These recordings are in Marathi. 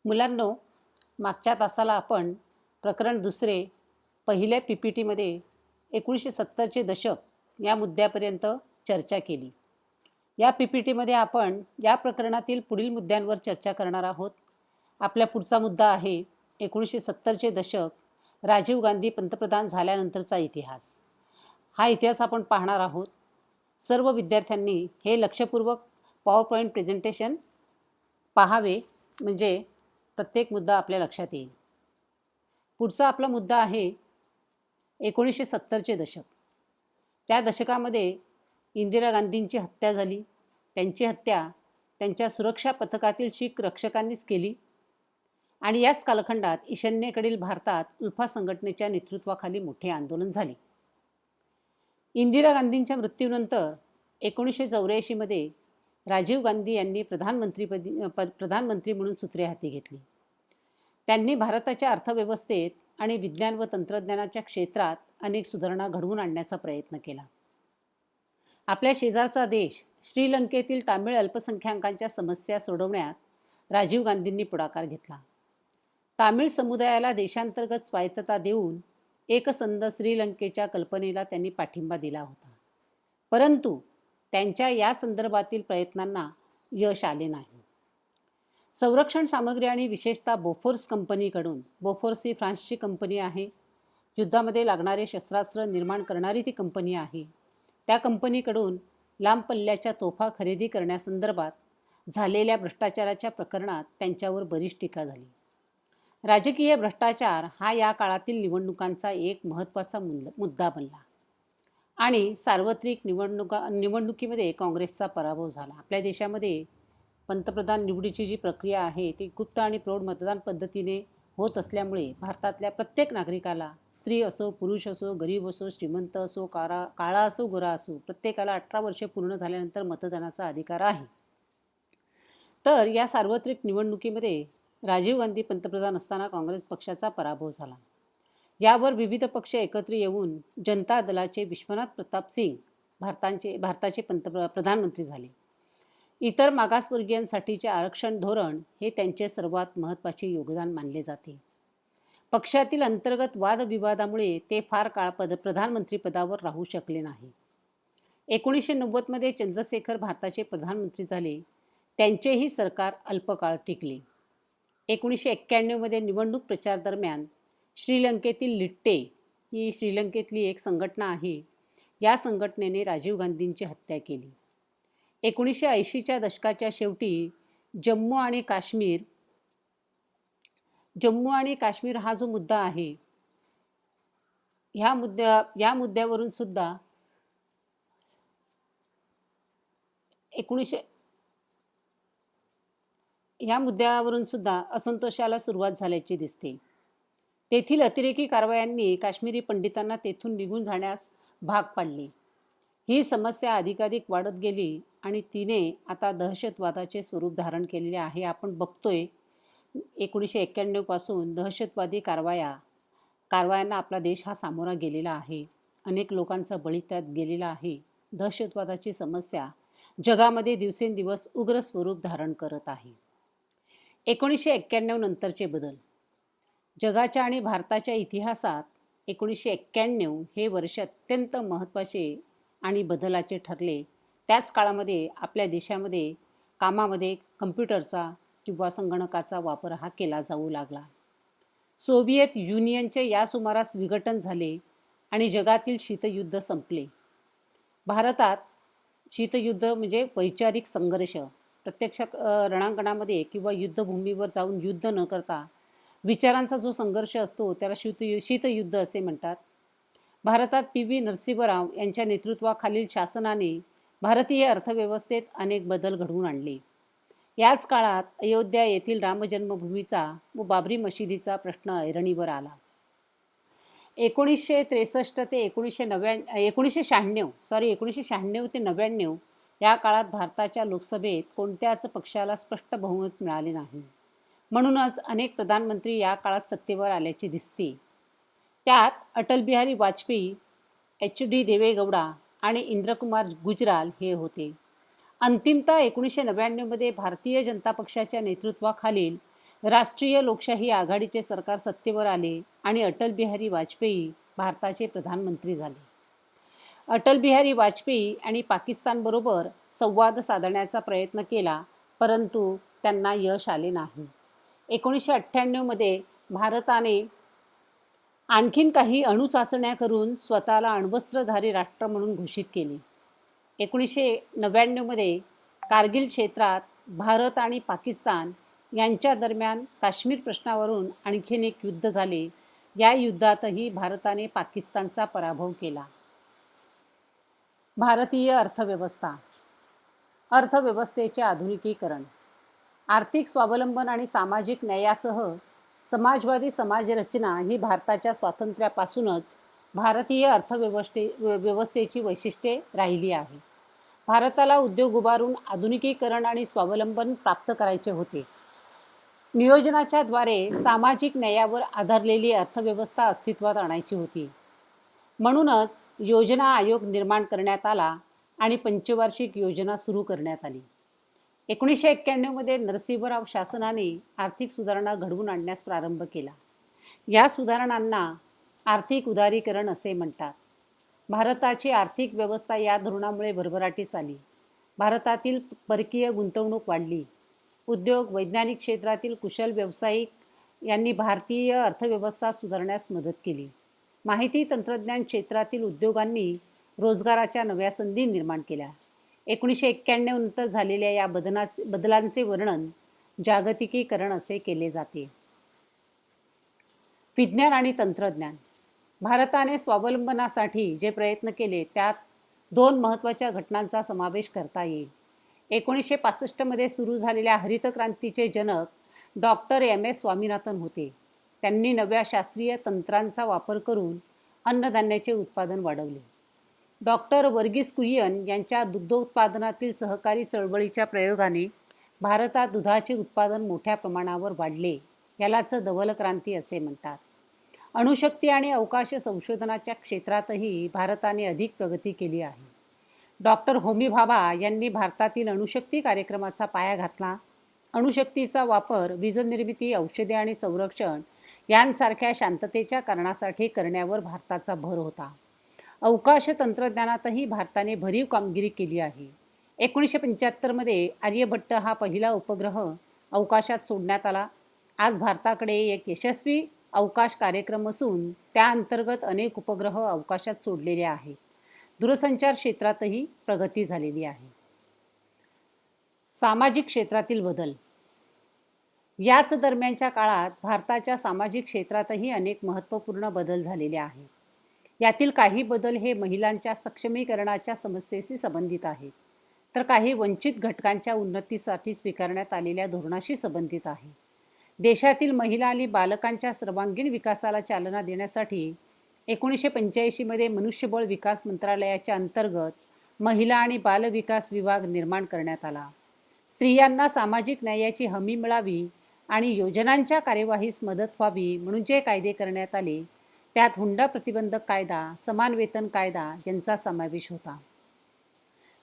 मुलांनो, मागच्या तासाला आपण प्रकरण दुसरे पहिल्या PPTमध्ये 1970चे दशक या मुद्द्यापर्यंत चर्चा केली. या PPTमध्ये आपण या प्रकरणातील पुढील मुद्द्यांवर चर्चा करणार आहोत. आपला पुढचा मुद्दा आहे 1970चे दशक, राजीव गांधी पंतप्रधान झाल्यानंतरचा इतिहास. हा इतिहास आपण पाहणार आहोत. सर्व विद्यार्थ्यांनी हे लक्षपूर्वक पॉवरपॉईंट प्रेझेंटेशन पाहावे, म्हणजे प्रत्येक मुद्दा आपल्या लक्षात येईल. पुढचा आपला मुद्दा आहे 1970चे दशक. त्या दशकामध्ये इंदिरा गांधींची हत्या झाली. त्यांची हत्या त्यांच्या सुरक्षा पथकातील शीख रक्षकांनीच केली आणि याच कालखंडात ईशान्येकडील भारतात उल्फा संघटनेच्या नेतृत्वाखाली मोठे आंदोलन झाले. इंदिरा गांधींच्या मृत्यूनंतर 1984मध्ये राजीव गांधी यांनी प्रधानमंत्री म्हणून सूत्रे हाती घेतली. त्यांनी भारताच्या अर्थव्यवस्थेत आणि विज्ञान व तंत्रज्ञानाच्या क्षेत्रात अनेक सुधारणा घडवून आणण्याचा प्रयत्न केला. आपल्या शेजारचा देश श्रीलंकेतील तामिळ अल्पसंख्याकांच्या समस्या सोडवण्यात राजीव गांधींनी पुढाकार घेतला. तामिळ समुदायाला देशांतर्गत स्वायत्तता देऊन एकसंध श्रीलंकेच्या कल्पनेला त्यांनी पाठिंबा दिला होता. परंतु त्यांच्या या संदर्भातील प्रयत्नांना यश आले नाही. संरक्षण सामग्री आणि विशेषतः बोफोर्स कंपनीकडून, बोफोर्स ही फ्रान्सची कंपनी आहे, युद्धामध्ये लागणारे शस्त्रास्त्र निर्माण करणारी ती कंपनी आहे, त्या कंपनीकडून लांब पल्ल्याच्या तोफा खरेदी करण्यासंदर्भात झालेल्या भ्रष्टाचाराच्या प्रकरणात त्यांच्यावर बरीच टीका झाली. राजकीय भ्रष्टाचार हा या काळातील निवडणुकांचा एक महत्त्वाचा मुद्दा बनला आणि सार्वत्रिक निवडणुकीमध्ये काँग्रेसचा पराभव झाला. आपल्या देशामध्ये पंतप्रधान निवडीची जी प्रक्रिया आहे ती गुप्त आणि प्रौढ मतदान पद्धतीने होत असल्यामुळे भारतातल्या प्रत्येक नागरिकाला, स्त्री असो, पुरुष असो, गरीब असो, श्रीमंत असो, काळा असो, गोरा असो, प्रत्येकाला 18 वर्षे पूर्ण झाल्यानंतर मतदानाचा अधिकार आहे. तर या सार्वत्रिक निवडणुकीमध्ये राजीव गांधी पंतप्रधान असताना काँग्रेस पक्षाचा पराभव झाला. यावर विविध पक्ष एकत्र येऊन जनता दलाचे विश्वनाथ प्रताप सिंग भारताचे प्रधानमंत्री झाले. इतर मागासवर्गीयांसाठीचे आरक्षण धोरण हे त्यांचे सर्वात महत्त्वाचे योगदान मानले जाते. पक्षातील अंतर्गत वादविवादामुळे ते फार काळ प्रधानमंत्रीपदावर राहू शकले नाही. 1990मध्ये चंद्रशेखर भारताचे प्रधानमंत्री झाले. त्यांचेही सरकार अल्पकाळ टिकले. 1991मध्ये निवडणूक प्रचार दरम्यान श्रीलंकेतील लिट्टे ही श्रीलंकेतली एक संघटना आहे, या संघटनेने राजीव गांधींची हत्या केली. 1980च्या दशकाच्या शेवटी जम्मू आणि काश्मीर हा जो मुद्दा आहे, या मुद्द्यावरून सुद्धा असंतोषाला सुरुवात झाल्याची दिसते. तेथील अतिरेकी कारवायांनी काश्मीरी पंडितांना तेथून निघून जाण्यास भाग पाडले. ही समस्या अधिकाधिक वाढत गेली आणि तिने आता दहशतवादाचे स्वरूप धारण केलेले आहे. आपण बघतोय 1991 पासून दहशतवादी कारवायांना आपला देश हा सामोरा गेलेला आहे. अनेक लोकांचा बळी त्यात गेलेला आहे. दहशतवादाची समस्या जगामध्ये दिवसेंदिवस उग्र स्वरूप धारण करत आहे. 1991 नंतरचे बदल. जगाच्या आणि भारताच्या इतिहासात 1991 हे वर्ष अत्यंत महत्त्वाचे आणि बदलाचे ठरले. त्याच काळामध्ये आपल्या देशामध्ये कामामध्ये कम्प्युटरचा किंवा संगणकाचा वापर हा केला जाऊ लागला. सोव्हिएत युनियनचे या सुमारास विघटन झाले आणि जगातील शीतयुद्ध संपले. भारतात शीतयुद्ध म्हणजे वैचारिक संघर्ष, प्रत्यक्ष रणांगणामध्ये किंवा युद्धभूमीवर जाऊन युद्ध न करता विचारांचा जो संघर्ष असतो त्याला शीतयुद्ध असे म्हणतात. भारतात PV नरसिंहराव यांच्या नेतृत्वाखालील शासनाने भारतीय अर्थव्यवस्थेत अनेक बदल घडवून आणले. याच काळात अयोध्या येथील रामजन्मभूमीचा व बाबरी मशिदीचा प्रश्न ऐरणीवर आला. 1993 ते 1996 ते 99 या काळात भारताच्या लोकसभेत कोणत्याच पक्षाला स्पष्ट बहुमत मिळाले नाही. म्हणूनच अनेक प्रधानमंत्री या काळात सत्तेवर आल्याचे दिसते. त्यात अटल बिहारी वाजपेयी, HD देवेगौडा आणि इंद्रकुमार गुजराल हे होते. अंतिमतः 1999मध्ये भारतीय जनता पक्षाच्या नेतृत्वाखालील राष्ट्रीय लोकशाही आघाडीचे सरकार सत्तेवर आले आणि अटल बिहारी वाजपेयी भारताचे प्रधानमंत्री झाले. अटल बिहारी वाजपेयी आणि पाकिस्तानबरोबर संवाद साधण्याचा प्रयत्न केला, परंतु त्यांना यश आले नाही. 1998मध्ये भारताने आणखीन काही अणुचाचण्या करून स्वतःला अण्वस्त्रधारी राष्ट्र म्हणून घोषित केले. 1999मध्ये कारगिल क्षेत्रात भारत आणि पाकिस्तान यांच्या दरम्यान काश्मीर प्रश्नावरून आणखीन एक युद्ध झाले. या युद्धातही भारताने पाकिस्तानचा पराभव केला. भारतीय अर्थव्यवस्थेचे आधुनिकीकरण. आर्थिक स्वावलंबन आणि सामाजिक न्यायासह समाजवादी समाजरचना ही भारताच्या स्वातंत्र्यापासूनच भारतीय व्यवस्थेची वैशिष्ट्ये राहिली आहे. भारताला उद्योग उभारून आधुनिकीकरण आणि स्वावलंबन प्राप्त करायचे होते. नियोजनाच्या द्वारे सामाजिक न्यायावर आधारलेली अर्थव्यवस्था अस्तित्वात आणायची होती. म्हणूनच योजना आयोग निर्माण करण्यात आला आणि पंचवार्षिक योजना सुरू करण्यात आली. 1991मध्ये नरसिंहराव शासनाने आर्थिक सुधारणा घडवून आणण्यास प्रारंभ केला. या सुधारणांना आर्थिक उदारीकरण असे म्हणतात. भारताची आर्थिक व्यवस्था या धोरणामुळे भरभराटीस आली. भारतातील परकीय गुंतवणूक वाढली. उद्योग वैज्ञानिक क्षेत्रातील कुशल व्यावसायिक यांनी भारतीय अर्थव्यवस्था सुधारण्यास मदत केली. माहिती तंत्रज्ञान क्षेत्रातील उद्योगांनी रोजगाराच्या नव्या संधी निर्माण केल्या. 1991 नंतर झालेल्या या बदलांचे वर्णन जागतिकीकरण असे केले जाते. विज्ञान आणि तंत्रज्ञान. भारताने स्वावलंबनासाठी जे प्रयत्न केले त्यात दोन महत्त्वाच्या घटनांचा समावेश करता येईल. 1965मध्ये सुरू झालेल्या हरित क्रांतीचे जनक डॉक्टर MS स्वामीनाथन होते. त्यांनी नव्या शास्त्रीय तंत्रांचा वापर करून अन्नधान्याचे उत्पादन वाढवले. डॉक्टर वर्गीस कुरियन यांच्या दुग्धोत्पादनातील सहकारी चळवळीच्या प्रयोगाने भारतात दुधाचे उत्पादन मोठ्या प्रमाणावर वाढले. यालाच धवल क्रांती असे म्हणतात. अणुशक्ती आणि अवकाश संशोधनाच्या क्षेत्रातही भारताने अधिक प्रगती केली आहे. डॉक्टर होमी भाभा यांनी भारतातील अणुशक्ती कार्यक्रमाचा पाया घातला. अणुशक्तीचा वापर वीजनिर्मिती, औषधे आणि संरक्षण यांसारख्या शांततेच्या कारणासाठी करण्यावर भारताचा भर होता. अवकाश तंत्रज्ञानातही भारताने भरीव कामगिरी केली आहे. 1975मध्ये आर्यभट्ट हा पहिला उपग्रह अवकाशात सोडण्यात आला. आज भारताकडे एक यशस्वी अवकाश कार्यक्रम असून त्या अंतर्गत अनेक उपग्रह अवकाशात सोडलेले आहेत. दूरसंचार क्षेत्रातही प्रगती झालेली आहे. सामाजिक क्षेत्रातील बदल. याच दरम्यानच्या काळात भारताच्या सामाजिक क्षेत्रातही अनेक महत्त्वपूर्ण बदल झालेले आहेत. यातील काही बदल हे महिलांच्या सक्षमीकरणाच्या समस्येशी संबंधित आहेत, तर काही वंचित घटकांच्या उन्नतीसाठी स्वीकारण्यात आलेल्या धोरणाशी संबंधित आहे. देशातील महिला आणि बालकांच्या सर्वांगीण विकासाला चालना देण्यासाठी 1985मध्ये मनुष्यबळ विकास मंत्रालयाच्या अंतर्गत महिला आणि बालविकास विभाग निर्माण करण्यात आला. स्त्रियांना सामाजिक न्यायाची हमी मिळावी आणि योजनांच्या कार्यवाहीस मदत व्हावी म्हणून जे कायदे करण्यात आले त्यात हुंडा प्रतिबंधक कायदा, समान वेतन कायदा यांचा समावेश होता.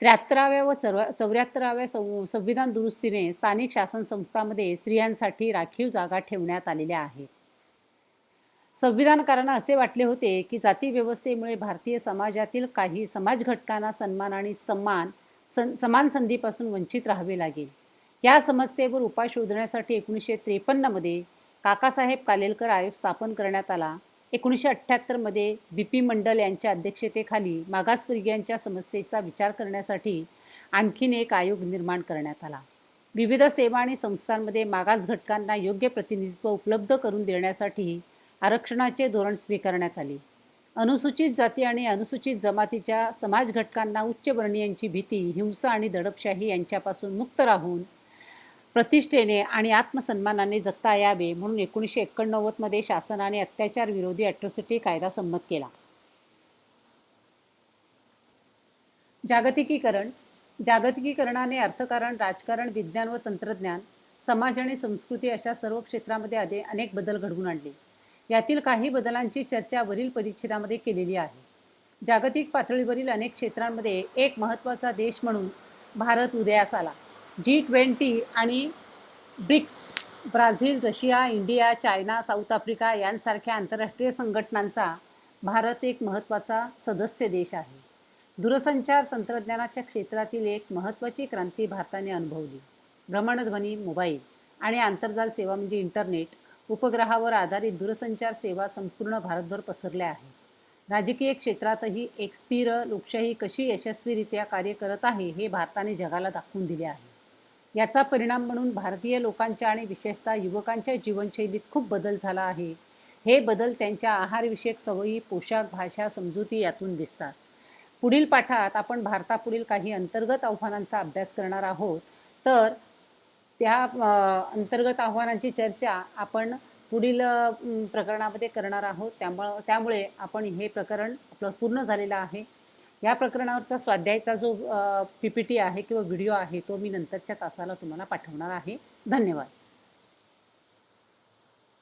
73व्या व 74व्या संविधान दुरुस्तीने स्थानिक शासन संस्थांमध्ये स्त्रियांसाठी राखीव जागा ठेवण्यात आलेल्या आहेत. संविधानकारांना असे वाटले होते की जाती व्यवस्थेमुळे भारतीय समाजातील काही समाज घटकांना सन्मान आणि समान संधीपासून वंचित राहावे लागेल. या समस्येवर उपाय शोधण्यासाठी 1953मध्ये काकासाहेब कालेलकर आयोग स्थापन करण्यात आला. 1978मध्ये BP मंडल यांच्या अध्यक्षतेखाली मागासवर्गीयांच्या समस्येचा विचार करण्यासाठी आणखीन एक आयोग निर्माण करण्यात आला. विविध सेवा आणि संस्थांमध्ये मागास घटकांना योग्य प्रतिनिधित्व उपलब्ध करून देण्यासाठी आरक्षणाचे धोरण स्वीकारण्यात आले. अनुसूचित जाती आणि अनुसूचित जमातीच्या समाज घटकांना उच्चवर्णीयांची भीती, हिंसा आणि दडपशाही यांच्यापासून मुक्त राहून प्रतिष्ठेने आणि आत्मसन्मानाने जगता यावे म्हणून 1989मध्ये शासनाने अत्याचार विरोधी अॅट्रॉसिटी कायदा संमत केला. जागतिकीकरणाने अर्थकारण, राजकारण, विज्ञान व तंत्रज्ञान, समाज आणि संस्कृती अशा सर्व क्षेत्रामध्ये अनेक बदल घडवून आणले. यातील काही बदलांची चर्चा वरील परिच्छेदामध्ये केलेली आहे. जागतिक पातळीवरील अनेक क्षेत्रांमध्ये एक महत्त्वाचा देश म्हणून भारत उदयास आला. G20 आणि BRICS, Brazil, Russia, India, China, South Africa यांसारख्या आंतरराष्ट्रीय संघटनांचा भारत एक महत्त्वाचा सदस्य देश आहे. दूरसंचार तंत्रज्ञानाच्या क्षेत्रातील एक महत्त्वाची क्रांती भारताने अनुभवली. भ्रमणध्वनी, मोबाईल आणि आंतरजाल सेवा म्हणजे इंटरनेट, उपग्रहावर आधारित दूरसंचार सेवा संपूर्ण भारतभर पसरल्या आहेत. राजकीय क्षेत्रातही एक स्थिर लोकशाही कशी यशस्वीरित्या कार्य करत आहे हे भारताने जगाला दाखवून दिले आहे. याचा परिणाम म्हणून भारतीय लोकांच्या आणि विशेषतः युवकांच्या जीवनशैलीत खूप बदल झाला आहे. हे बदल त्यांच्या आहारविषयक सवयी, पोशाख, भाषा, समजुती यातून दिसतात. पुढील पाठात आपण भारतापुढील काही अंतर्गत आव्हानांचा अभ्यास करणार आहोत. तर त्या अंतर्गत आव्हानांची चर्चा आपण पुढील प्रकरणामध्ये करणार आहोत. त्यामुळे आपण हे प्रकरण आपलं पूर्ण झालेलं आहे. या प्रकरणावरचा स्वाध्यायाचा जो PPT आहे किंवा व्हिडिओ आहे तो मी नंतरच्या तासाला तुम्हाला पाठवणार आहे. धन्यवाद.